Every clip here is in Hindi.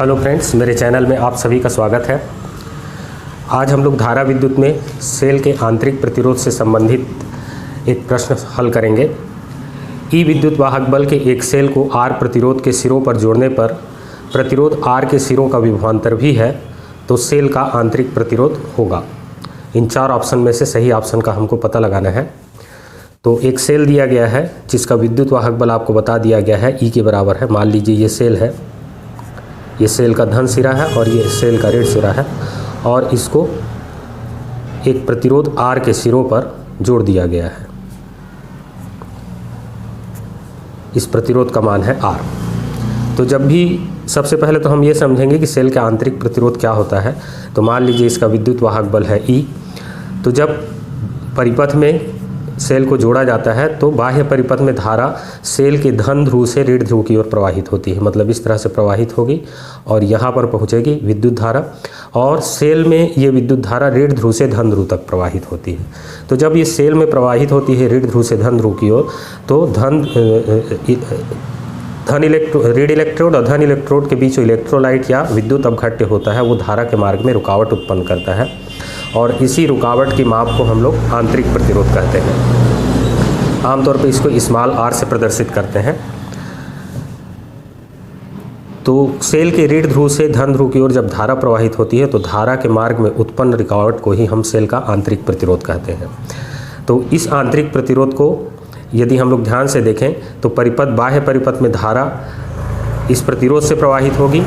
हेलो फ्रेंड्स, मेरे चैनल में आप सभी का स्वागत है। आज हम लोग धारा विद्युत में सेल के आंतरिक प्रतिरोध से संबंधित एक प्रश्न हल करेंगे। ई विद्युत वाहक बल के एक सेल को आर प्रतिरोध के सिरों पर जोड़ने पर प्रतिरोध आर के सिरों का विभवांतर भी है तो सेल का आंतरिक प्रतिरोध होगा। इन चार ऑप्शन में से सही ऑप्शन का हमको पता लगाना है। तो एक सेल दिया गया है जिसका विद्युत वाहक बल आपको बता दिया गया है ई के बराबर है। मान लीजिए ये सेल है, ये सेल का धन सिरा है और ये सेल का ऋण सिरा है और इसको एक प्रतिरोध आर के सिरों पर जोड़ दिया गया है। इस प्रतिरोध का मान है आर। तो जब भी सबसे पहले तो हम ये समझेंगे कि सेल का आंतरिक प्रतिरोध क्या होता है। तो मान लीजिए इसका विद्युत वाहक बल है ई। तो जब परिपथ में सेल को जोड़ा जाता है तो बाह्य परिपथ में धारा सेल के धन ध्रुव से ऋण ध्रुव की ओर प्रवाहित होती है। मतलब इस तरह से प्रवाहित होगी और यहाँ पर पहुँचेगी विद्युत धारा और सेल में ये विद्युत धारा ऋण ध्रुव से धन ध्रुव तक प्रवाहित होती है। तो जब ये सेल में प्रवाहित होती है ऋण ध्रुव से धन ध्रुव की ओर तो ऋण इलेक्ट्रोड और धन इलेक्ट्रोड के बीच इलेक्ट्रोलाइट या विद्युत अपघट्य होता है, वो धारा के मार्ग में रुकावट उत्पन्न करता है और इसी रुकावट की माप को हम लोग आंतरिक प्रतिरोध कहते हैं। आमतौर पर इसको स्मॉल आर से प्रदर्शित करते हैं। तो सेल के ऋण ध्रुव से धन ध्रुव की ओर जब धारा प्रवाहित होती है तो धारा के मार्ग में उत्पन्न रुकावट को ही हम सेल का आंतरिक प्रतिरोध कहते हैं। तो इस आंतरिक प्रतिरोध को यदि हम लोग ध्यान से देखें तो परिपथ बाह्य परिपथ में धारा इस प्रतिरोध से प्रवाहित होगी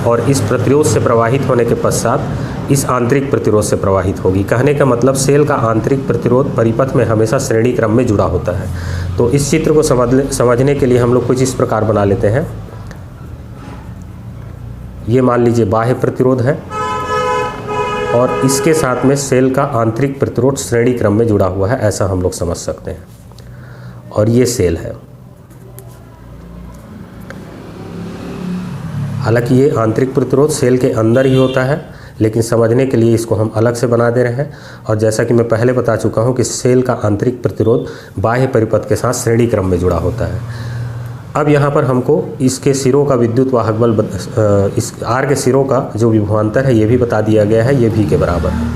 और इस प्रतिरोध से प्रवाहित होने के पश्चात इस आंतरिक प्रतिरोध से प्रवाहित होगी। कहने का मतलब सेल का आंतरिक प्रतिरोध परिपथ में हमेशा श्रेणी क्रम में जुड़ा होता है। तो इस चित्र को समझने के लिए हम लोग कुछ इस प्रकार बना लेते हैं। ये मान लीजिए बाह्य प्रतिरोध है और इसके साथ में सेल का आंतरिक प्रतिरोध श्रेणी क्रम में जुड़ा हुआ है, ऐसा हम लोग समझ सकते हैं। और ये सेल है। हालांकि ये आंतरिक प्रतिरोध सेल के अंदर ही होता है, लेकिन समझने के लिए इसको हम अलग से बना दे रहे हैं। और जैसा कि मैं पहले बता चुका हूं कि सेल का आंतरिक प्रतिरोध बाह्य परिपथ के साथ श्रेणी क्रम में जुड़ा होता है। अब यहाँ पर हमको इसके सिरों का विद्युत वाहक बल इस आर के सिरों का जो विभवांतर है ये भी बता दिया गया है, ये भी के बराबर है।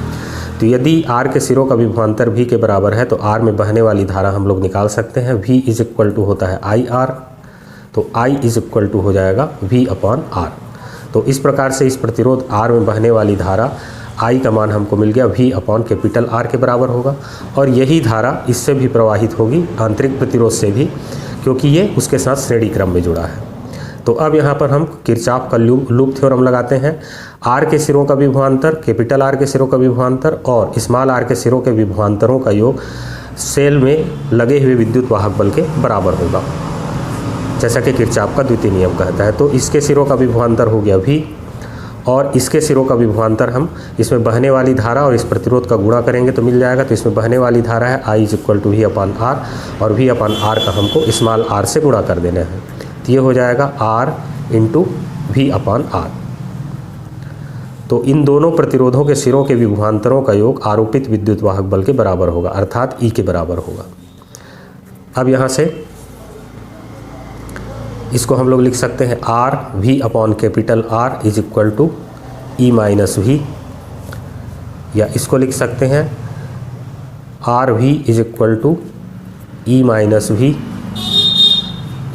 तो यदि आर के सिरों का विभवांतर भी के बराबर है तो आर में बहने वाली धारा हम लोग निकाल सकते हैं। V इज इक्वल टू होता है आई आर, तो I इज इक्वल टू हो जाएगा V अपॉन आर। तो इस प्रकार से इस प्रतिरोध आर में बहने वाली धारा I का मान हमको मिल गया V अपॉन कैपिटल आर के बराबर होगा और यही धारा इससे भी प्रवाहित होगी आंतरिक प्रतिरोध से भी, क्योंकि ये उसके साथ श्रेणी क्रम में जुड़ा है। तो अब यहाँ पर हम किरचॉफ का लूप थ्योरम लगाते हैं। आर के सिरों का विभवांतर, कैपिटल आर के सिरों का विभवांतर और स्मॉल आर के सिरों के विभवांतरों का योग सेल में लगे हुए विद्युत वाहक बल के बराबर होगा, जैसा कि किरचॉफ का द्वितीय नियम कहता है। तो इसके सिरों का विभवांतर हो गया V और इसके सिरों का विभवांतर हम इसमें बहने वाली धारा और इस प्रतिरोध का गुणा करेंगे तो मिल जाएगा। तो इसमें बहने वाली धारा है I is equal to V upon R और V अपॉन आर का हमको स्मॉल आर से गुणा कर देना है। तो ये हो जाएगा R into V upon R. तो इन दोनों प्रतिरोधों के सिरों के विभवांतरों का योग आरोपित विद्युत वाहक बल के बराबर होगा, अर्थात E के बराबर होगा। अब यहाँ से इसको हम लोग लिख सकते हैं R V upon capital R is equal to E minus V, या इसको लिख सकते हैं R V is equal to E minus V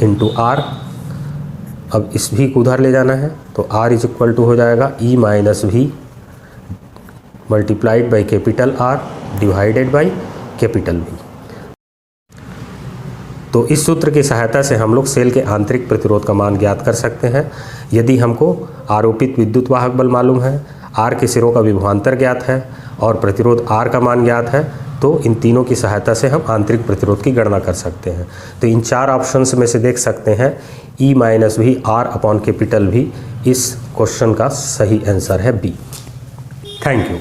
into R। अब इस V को उधर ले जाना है तो R इज इक्वल टू हो जाएगा E minus V multiplied by capital R divided by capital V। तो इस सूत्र की सहायता से हम लोग सेल के आंतरिक प्रतिरोध का मान ज्ञात कर सकते हैं। यदि हमको आरोपित विद्युत वाहक बल मालूम है, आर के सिरों का विभवांतर ज्ञात है और प्रतिरोध आर का मान ज्ञात है, तो इन तीनों की सहायता से हम आंतरिक प्रतिरोध की गणना कर सकते हैं। तो इन चार ऑप्शंस में से देख सकते हैं E minus V R upon capital V इस क्वेश्चन का सही आंसर है B। Thank you.